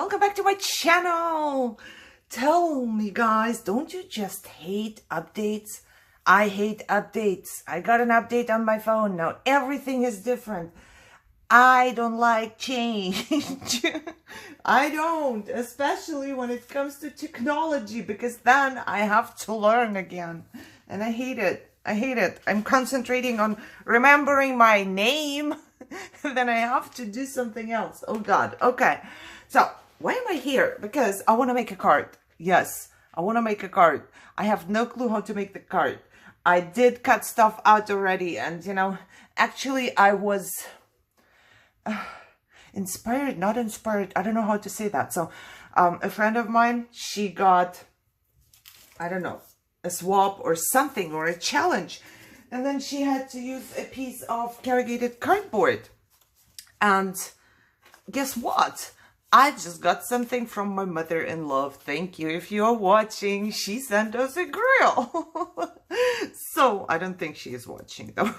welcome back to my channel. Tell me guys, don't you just hate updates? I hate updates. I got an update on my phone now. Everything is different. I don't like change. I don't, especially when it comes to technology, because then I have to learn again. And I hate it. I hate it. I'm concentrating on remembering my name. And then I have to do something else. Oh God. Okay. So why am I here? Because I want to make a card. Yes, I want to make a card. I have no clue how to make the card. I did cut stuff out already. And, you know, actually I was inspired, not inspired. I don't know how to say that. So a friend of mine, she got, I don't know, a swap or something or a challenge. And then she had to use a piece of corrugated cardboard. And guess what? I just got something from my mother-in-law. Thank you if you are watching. She sent us a grill. So I don't think she is watching though.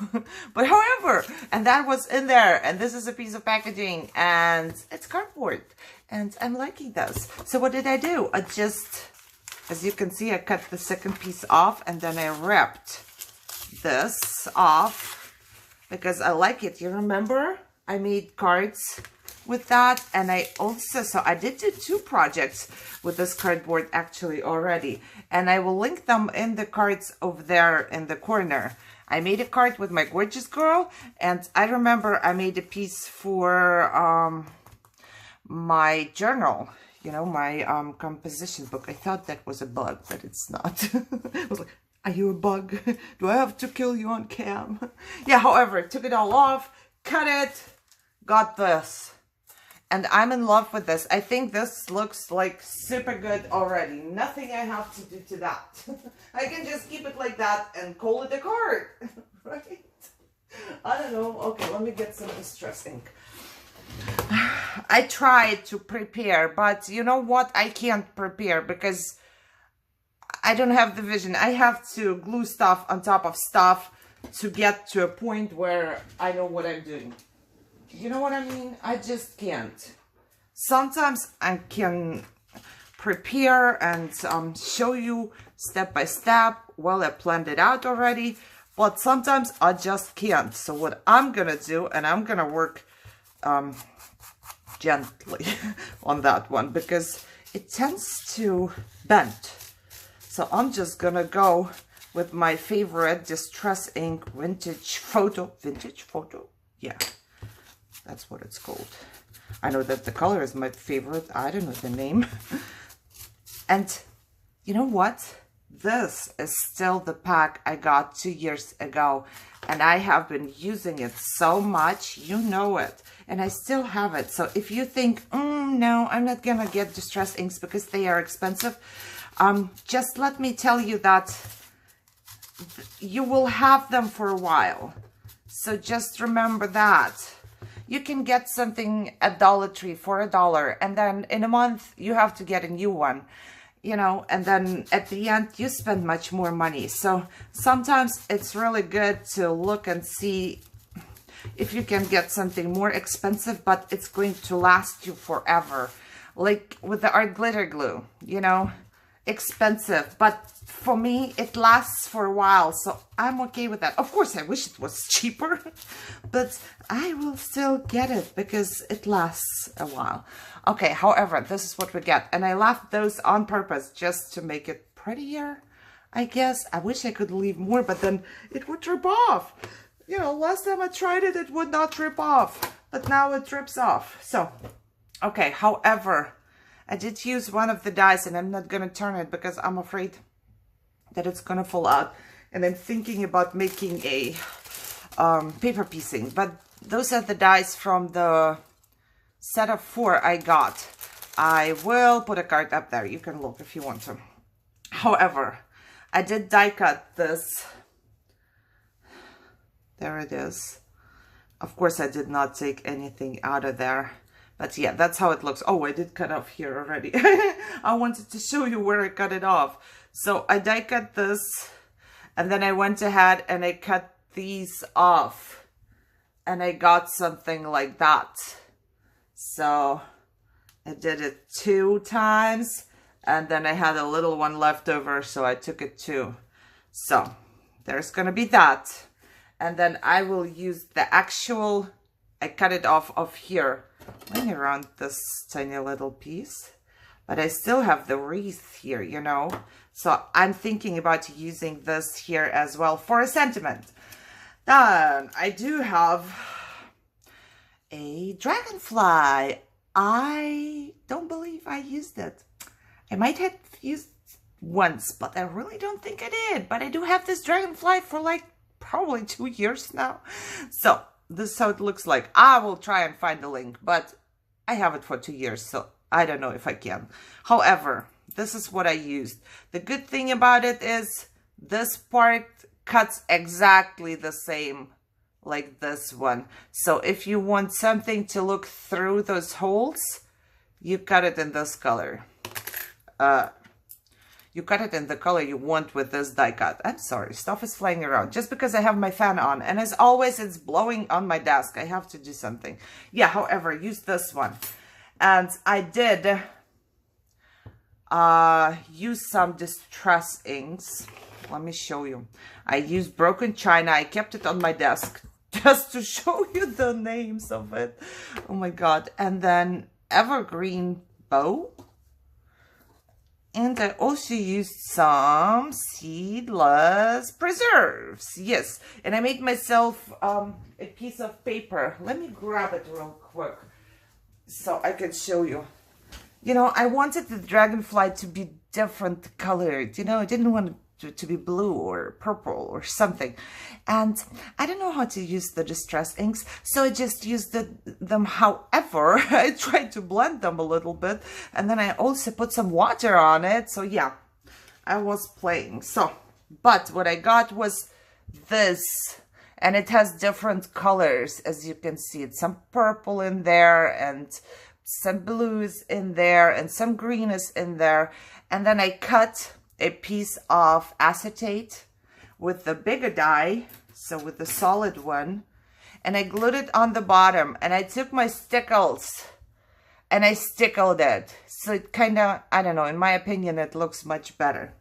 But however, and that was in there. And this is a piece of packaging and it's cardboard. And I'm liking this. So what did I do? I just, as you can see, I cut the second piece off and then I wrapped this off because I like it. You remember I made cards with that, and I also, so I did do 2 projects with this cardboard actually already, and I will link them in the cards over there in the corner. I made a card with my gorgeous girl, and I remember I made a piece for my journal, you know, my composition book. I thought that was a bug, but it's not. I was like, are you a bug? Do I have to kill you on cam? Yeah, however, took it all off, cut it, got this. And I'm in love with this. I think this looks like super good already. Nothing I have to do to that. I can just keep it like that and call it a card. Right? I don't know. Okay, let me get some distress ink. I tried to prepare, but you know what? I can't prepare because I don't have the vision. I have to glue stuff on top of stuff to get to a point where I know what I'm doing. You know what I mean? I just can't. Sometimes I can prepare and show you step by step. Well, I planned it out already, but sometimes I just can't. So what I'm gonna do, and I'm gonna work gently on that one because it tends to bend. So I'm just gonna go with my favorite Distress Ink vintage photo. Yeah. That's what it's called. I know that the color is my favorite. I don't know the name. And you know what? This is still the pack I got 2 years ago. And I have been using it so much. You know it. And I still have it. So if you think, no, I'm not going to get Distress Inks because they are expensive. Just let me tell you that you will have them for a while. So just remember that. You can get something at Dollar Tree for $1, and then in a month you have to get a new one, you know, and then at the end you spend much more money. So sometimes it's really good to look and see if you can get something more expensive, but it's going to last you forever. Like with the art glitter glue, you know, expensive, but for me it lasts for a while, so I'm okay with that. Of course I wish it was cheaper, but I will still get it because it lasts a while. Okay, however, this is what we get, and I left those on purpose just to make it prettier, I guess. I wish I could leave more, but then it would rip off. You know, last time I tried it, it would not rip off, but now it rips off. So okay, however, I did use one of the dies, and I'm not going to turn it because I'm afraid that it's going to fall out. And I'm thinking about making a paper piecing. But those are the dies from the set of 4 I got. I will put a card up there. You can look if you want to. However, I did die cut this. There it is. Of course, I did not take anything out of there. But yeah, that's how it looks. Oh, I did cut off here already. I wanted to show you where I cut it off. So I die cut this, and then I went ahead and I cut these off. And I got something like that. So I did it 2 times, and then I had a little one left over, so I took it too. So there's gonna be that. And then I will use the actual, I cut it off of here, laying around this tiny little piece. But I still have the wreath here, you know. So I'm thinking about using this here as well for a sentiment. Then I do have a dragonfly. I don't believe I used it. I might have used it once, but I really don't think I did. But I do have this dragonfly for like probably 2 years now. So this is how it looks like. I will try and find the link, but I have it for 2 years, so I don't know if I can. However, this is what I used. The good thing about it is this part cuts exactly the same like this one. So if you want something to look through those holes, you cut it in this color. You cut it in the color you want with this die cut. I'm sorry, stuff is flying around just because I have my fan on, and as always it's blowing on my desk. I have to do something. Yeah, however, use this one. And I did use some distress inks. Let me show you. I used broken china. I kept it on my desk just to show you the names of it. Oh my god. And then evergreen bow. And I also used some seedless preserves. Yes. And I made myself a piece of paper. Let me grab it real quick so I can show you. You know, I wanted the dragonfly to be different colored. You know, I didn't want it to be blue or purple or something. And I don't know how to use the distress inks, so I just used them. However, I tried to blend them a little bit, and then I also put some water on it. So yeah, I was playing. So, but what I got was this, and it has different colors, as you can see. It's some purple in there, and some blues in there, and some green is in there. And then I cut a piece of acetate with the bigger die, so with the solid one, and I glued it on the bottom, and I took my stickles and I stickled it. So it kind of, I don't know, in my opinion, it looks much better.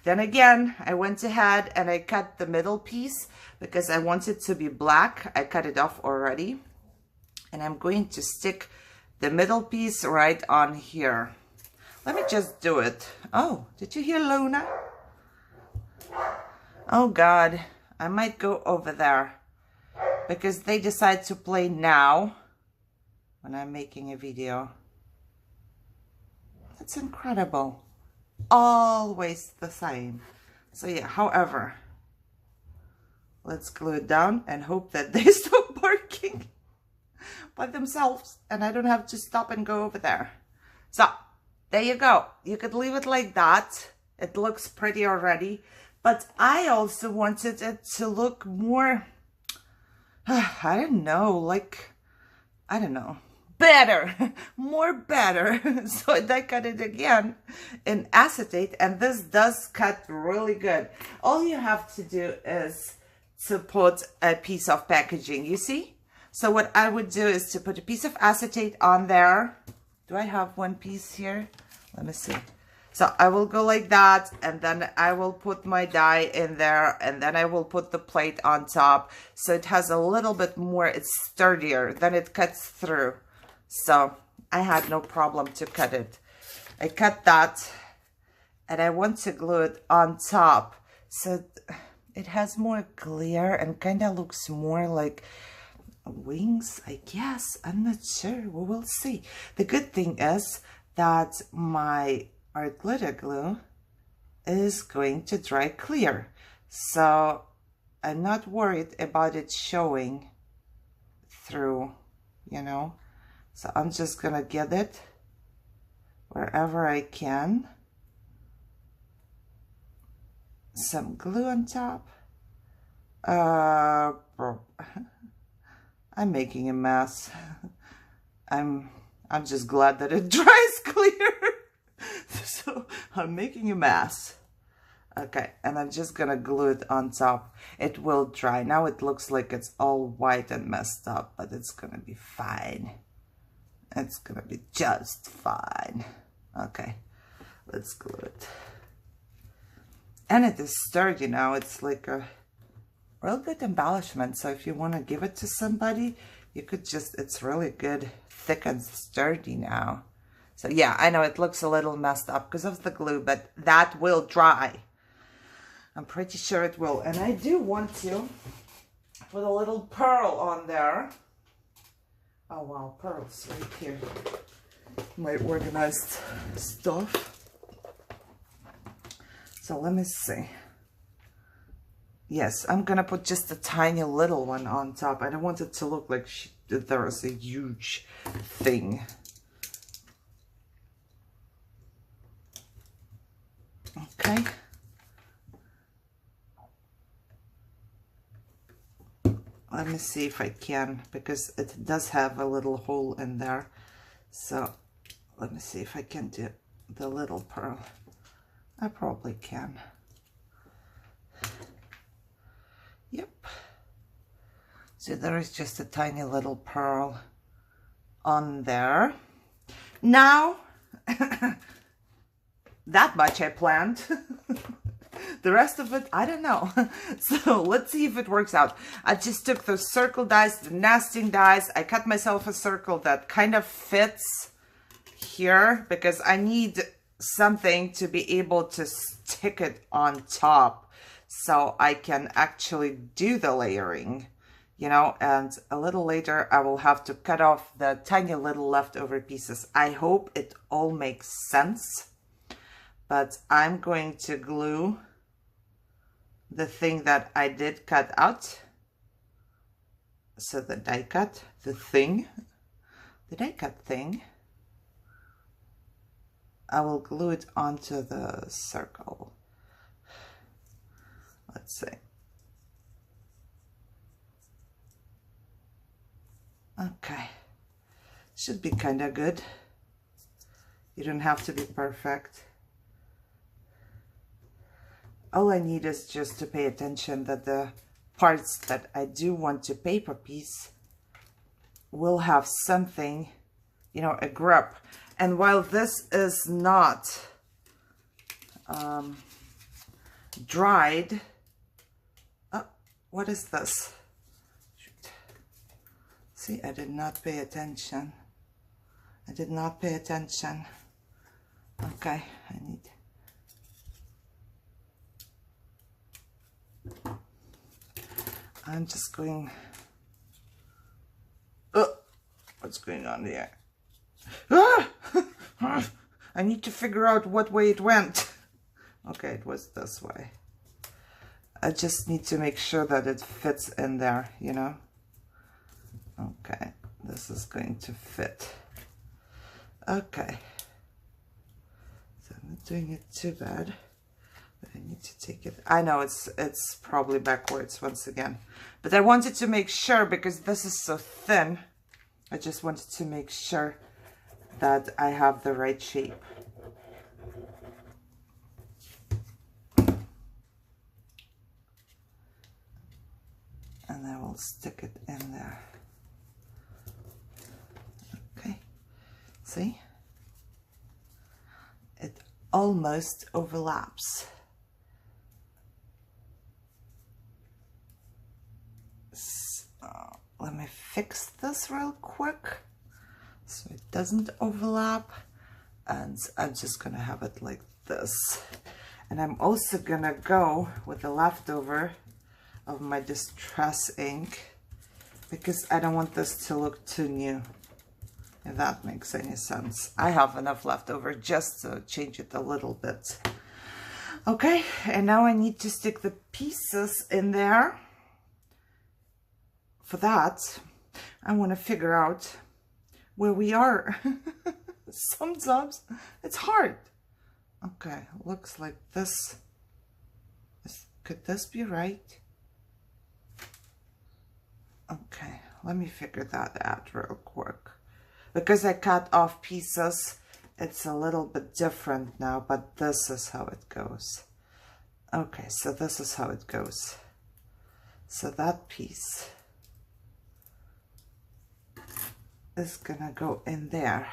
Then again, I went ahead and I cut the middle piece because I want it to be black. I cut it off already. And I'm going to stick the middle piece right on here. Let me just do it. Oh, did you hear Luna? Oh God, I might go over there because they decide to play now when I'm making a video. That's incredible. Always the same. So yeah, however, let's glue it down and hope that they stop barking by themselves and I don't have to stop and go over there. So there you go. You could leave it like that. It looks pretty already, but I also wanted it to look more, I don't know, like, I don't know, better, more better. So I cut it again in acetate, and this does cut really good. All you have to do is to put a piece of packaging, you see? So what I would do is to put a piece of acetate on there. Do I have one piece here? Let me see. So I will go like that, and then I will put my die in there, and then I will put the plate on top. So it has a little bit more, it's sturdier, then it cuts through. So I had no problem to cut it. I cut that, and I want to glue it on top. So it has more clear and kind of looks more like wings, I guess. I'm not sure. We will see. The good thing is that my art glitter glue is going to dry clear, so I'm not worried about it showing through, you know. So I'm just gonna get it wherever I can. Some glue on top. I'm making a mess. I'm just glad that it dries clear. So I'm making a mess. Okay, and I'm just gonna glue it on top. It will dry. Now it looks like it's all white and messed up, but it's gonna be fine. It's gonna be just fine. Okay, let's glue it. And it is sturdy now. It's like a real good embellishment. So if you want to give it to somebody, you could just, it's really good, thick and sturdy now. So yeah, I know it looks a little messed up because of the glue, but that will dry. I'm pretty sure it will. And I do want to put a little pearl on there. Oh wow, pearls right here. My organized stuff. So let me see. Yes, I'm gonna put just a tiny little one on top. I don't want it to look like there is a huge thing. Okay. Let me see if I can, because it does have a little hole in there. So let me see if I can do the little pearl. I probably can. Yep. So there is just a tiny little pearl on there. Now, that much I planned. The rest of it, I don't know. So let's see if it works out. I just took those circle dies, the nesting dies. I cut myself a circle that kind of fits here because I need something to be able to stick it on top so I can actually do the layering, you know, and a little later I will have to cut off the tiny little leftover pieces. I hope it all makes sense, but I'm going to glue the thing that I did cut out. So the die cut, the die cut thing, I will glue it onto the circle. Let's see. Okay, should be kind of good. You don't have to be perfect. All I need is just to pay attention that the parts that I do want to paper piece will have something, you know, a grip. And while this is not dried, oh, what is this? Shoot. See, I did not pay attention. I did not pay attention. Okay, I'm just going, what's going on here? I need to figure out what way it went. Okay, it was this way. I just need to make sure that it fits in there, you know? Okay, this is going to fit. Okay. So I'm not doing it too bad, but I need to take it. I know it's probably backwards once again, but I wanted to make sure because this is so thin. I just wanted to make sure that I have the right shape. And I will stick it in there. Okay, see? It almost overlaps. So, let me fix this real quick so it doesn't overlap, and I'm just gonna have it like this. And I'm also gonna go with the leftover of my distress ink because I don't want this to look too new, if that makes any sense. I have enough left over just to change it a little bit. Okay, and now I need to stick the pieces in there. For that, I want to figure out where we are. Sometimes it's hard. Okay, looks like this. Could this be right? Okay, let me figure that out real quick. Because I cut off pieces, it's a little bit different now, but this is how it goes. Okay, so this is how it goes. So that piece is gonna go in there.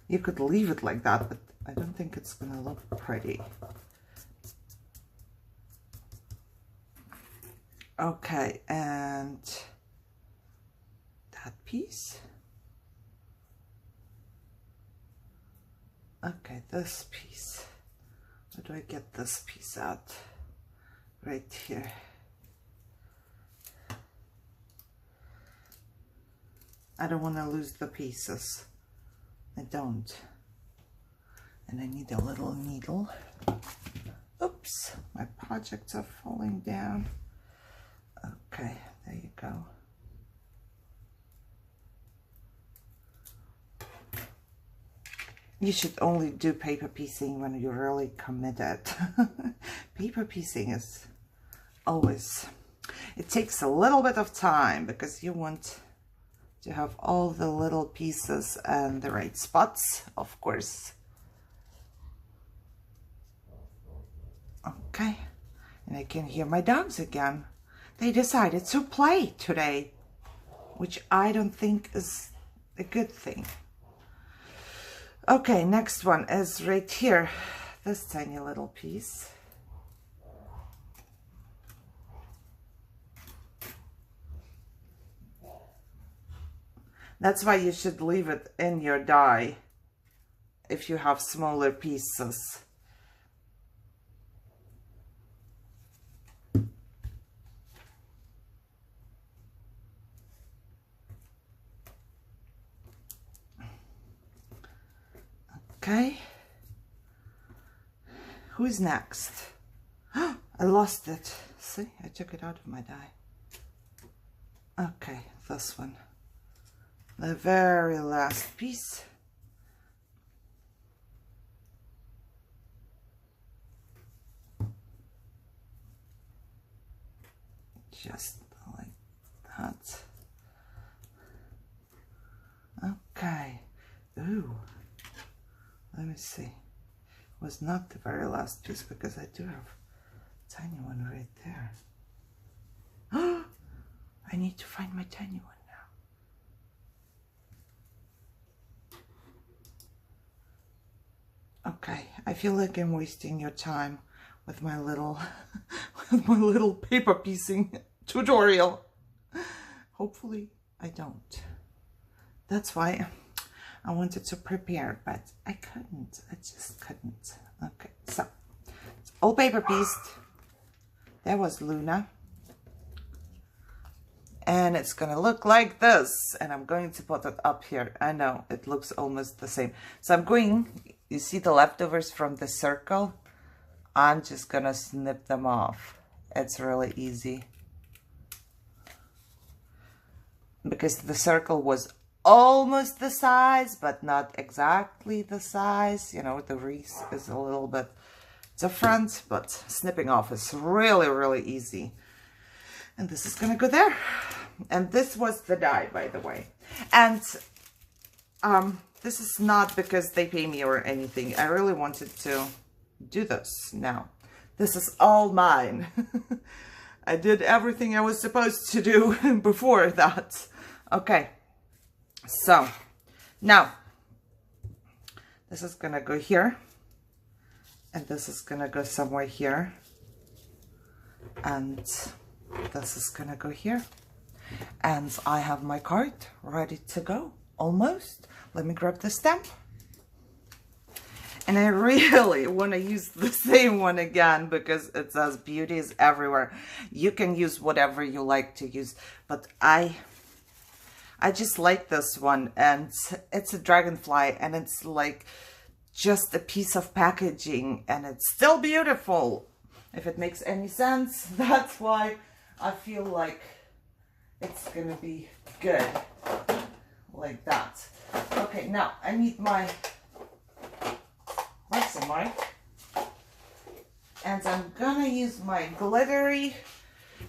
You could leave it like that, but I don't think it's gonna look pretty. Okay, and that piece. Okay, this piece. How do I get this piece out? Right here. I don't want to lose the pieces. I don't. And I need a little needle. Oops, my projects are falling down. Okay, there you go. You should only do paper piecing when you're really committed. Paper piecing is always, it takes a little bit of time because you want to have all the little pieces and the right spots, of course. Okay, and I can hear my dogs again. They decided to play today, which I don't think is a good thing. Okay, next one is right here, this tiny little piece. That's why you should leave it in your die if you have smaller pieces. Okay, who's next? I lost it. See, I took it out of my die. Okay, this one. The very last piece. Just like that. Okay. Ooh. Let me see. It was not the very last piece because I do have a tiny one right there. I need to find my tiny one now. Okay, I feel like I'm wasting your time with my little paper piecing tutorial. Hopefully I don't. That's why I wanted to prepare, but I couldn't. I just couldn't. Okay, so it's all paper pieced. There was Luna. And it's gonna look like this. And I'm going to put it up here. I know, it looks almost the same. So I'm going, you see the leftovers from the circle? I'm just gonna snip them off. It's really easy. Because the circle was almost the size, but not exactly the size. You know, the wreath is a little bit different, but snipping off is really, really easy. And this is gonna go there. And this was the die, by the way. And this is not because they pay me or anything. I really wanted to do this now. This is all mine. I did everything I was supposed to do before that. Okay. So now this is gonna go here, and this is gonna go somewhere here, and this is gonna go here, and I have my card ready to go almost. Let me grab the stamp, and I really want to use the same one again because it says beauty is everywhere. You can use whatever you like to use, but I just like this one, and it's a Dragonfly, and it's like just a piece of packaging, and it's still beautiful, if it makes any sense. That's why I feel like it's gonna be good like that. Okay, now I need my pencil mark, and I'm gonna use my glittery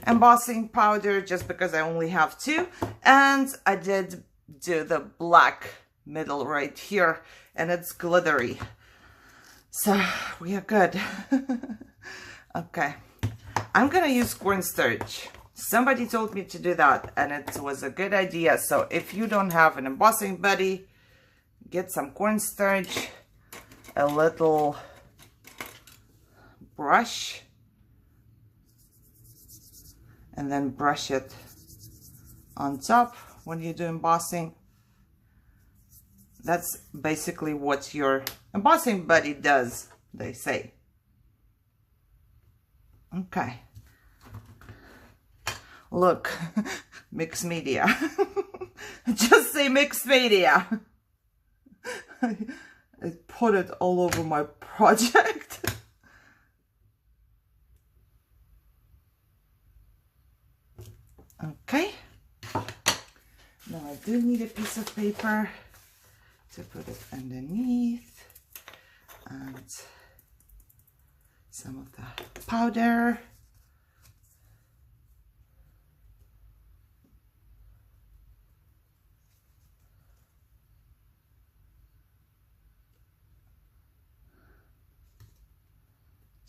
embossing powder just because I only have two, and I did do the black middle right here, and it's glittery, so we are good. Okay. I'm gonna use cornstarch. Somebody told me to do that and it was a good idea. So if you don't have an embossing buddy, get some cornstarch, a little brush, and then brush it on top when you do embossing. That's basically what your embossing buddy does, they say. Okay. Look, mixed media. Just say mixed media. I put it all over my project. Okay. Now I do need a piece of paper to put it underneath, and some of the powder.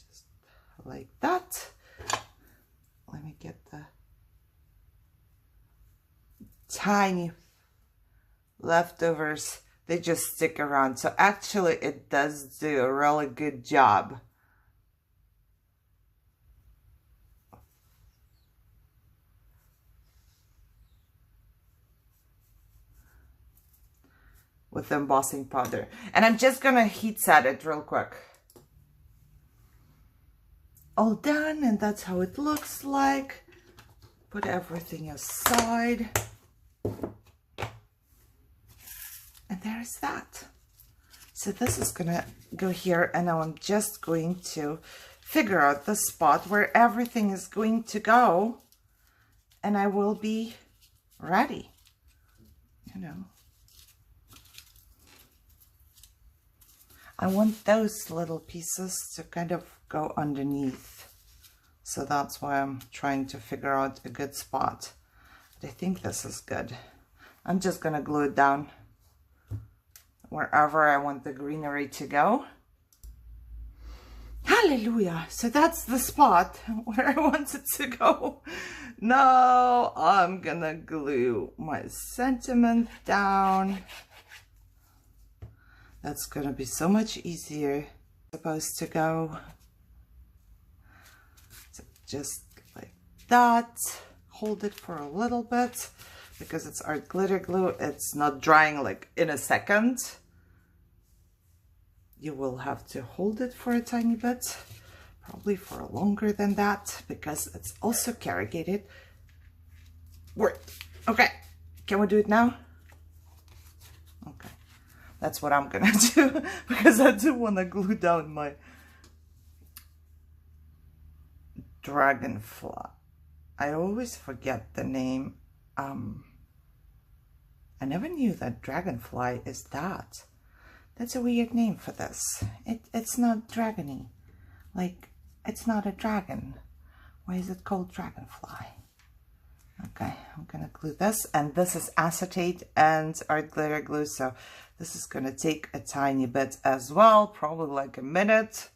Just like that. Let me get the tiny leftovers. They just stick around. So actually it does do a really good job. With the embossing powder. And I'm just gonna heat set it real quick. All done, and that's how it looks like. Put everything aside. And there's that. So this is gonna go here, and now I'm just going to figure out the spot where everything is going to go, and I will be ready, you know. I want those little pieces to kind of go underneath. So that's why I'm trying to figure out a good spot. But I think this is good. I'm just gonna glue it down wherever I want the greenery to go. Hallelujah. So that's the spot where I want it to go. Now I'm gonna glue my sentiment down. That's gonna be so much easier. Supposed to go. So just like that. Hold it for a little bit because it's art glitter glue. It's not drying like in a second. You will have to hold it for a tiny bit, probably for longer than that because it's also corrugated. Word. Okay, can we do it now? Okay. That's what I'm gonna do because I do want to glue down my Dragonfly. I always forget the name. I never knew that Dragonfly is that. That's a weird name for this. It's not dragony. Like, it's not a dragon. Why is it called Dragonfly? Okay, I'm gonna glue this, and this is acetate and art glitter glue, so this is gonna take a tiny bit as well, probably like a minute.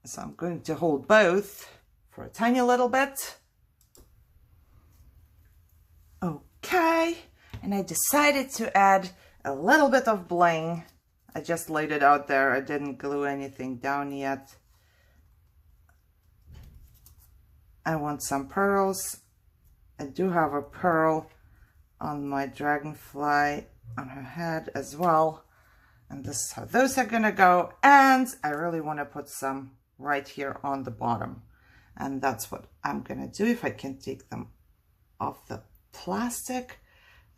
So I'm going to hold both for a tiny little bit. Okay, and I decided to add a little bit of bling. I just laid it out there. I didn't glue anything down yet. I want some pearls. I do have a pearl on my Dragonfly on her head as well. And this is how those are gonna go. And I really want to put some right here on the bottom. And that's what I'm gonna do if I can take them off the plastic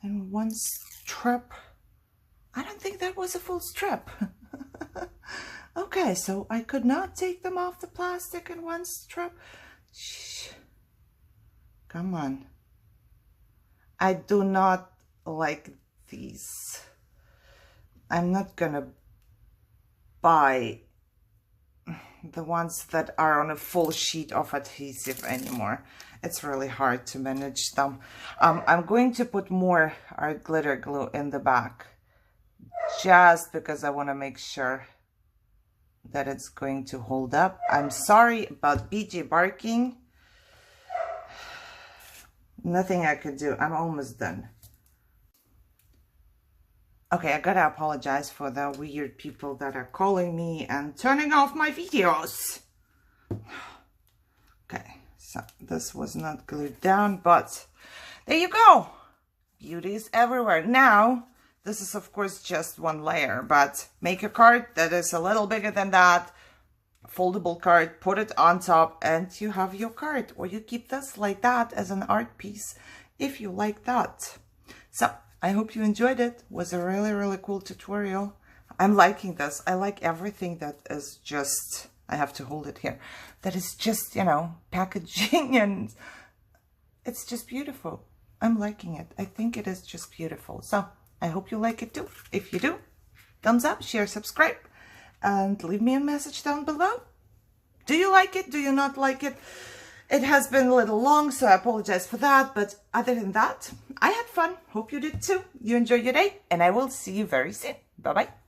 in one strip. I don't think that was a full strip. Okay, so I could not take them off the plastic in one strip. Shh. Come on. I do not like these. I'm not gonna buy the ones that are on a full sheet of adhesive anymore. It's really hard to manage them. I'm going to put more art glitter glue in the back just because I want to make sure that it's going to hold up. I'm sorry about BJ barking. Nothing I could do. I'm almost done. Okay, I gotta apologize for the weird people that are calling me and turning off my videos. Okay, so this was not glued down, but there you go. Beauty is everywhere. Now, this is of course just one layer, but make a card that is a little bigger than that, foldable card, put it on top, and you have your card. Or you keep this like that as an art piece if you like that. So I hope you enjoyed it. It was a really cool tutorial. I'm liking this. I like everything that is just, I have to hold it here, that is just, you know, packaging, and it's just beautiful. I'm liking it. I think it is just beautiful. So I hope you like it too. If you do, thumbs up, share, subscribe, and leave me a message down below. Do you like it? Do you not like it? It has been a little long, so I apologize for that. But other than that, I had fun. Hope you did too. You enjoy your day, and I will see you very soon. Bye-bye.